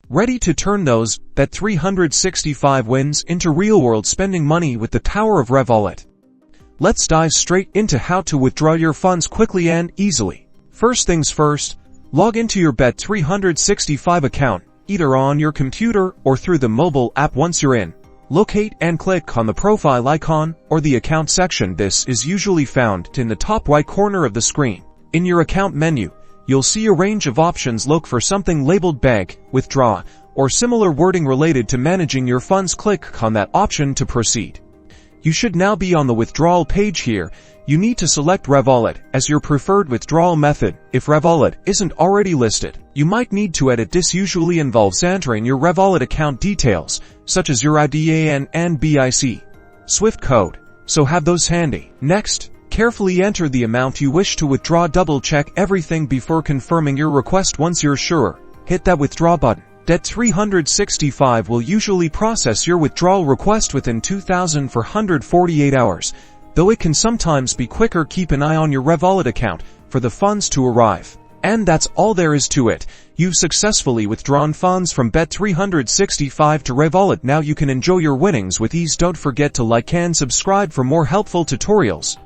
Ready to turn those Bet365 wins into real-world spending money with the power of Revolut? Let's dive straight into how to withdraw your funds quickly and easily. First things first, log into your Bet365 account, either on your computer or through the mobile app. Once you're in, locate and click on the profile icon or the account section. This is usually found in the top right corner of the screen. In your account menu, you'll see a range of options. Look for something labeled bank, withdraw, or similar wording related to managing your funds. Click on that option to proceed. You should now be on the withdrawal page. Here, you need to select Revolut as your preferred withdrawal method. If Revolut isn't already listed, you might need to edit. This usually involves entering your Revolut account details, such as your IBAN and BIC SWIFT code, so have those handy. Next, carefully enter the amount you wish to withdraw. Double-check everything before confirming your request. Once you're sure, hit that withdraw button. Bet365 will usually process your withdrawal request within 2,448 hours, though it can sometimes be quicker. Keep an eye on your Revolut account for the funds to arrive. And that's all there is to it. You've successfully withdrawn funds from Bet365 to Revolut. Now you can enjoy your winnings with ease. Don't forget to like and subscribe for more helpful tutorials.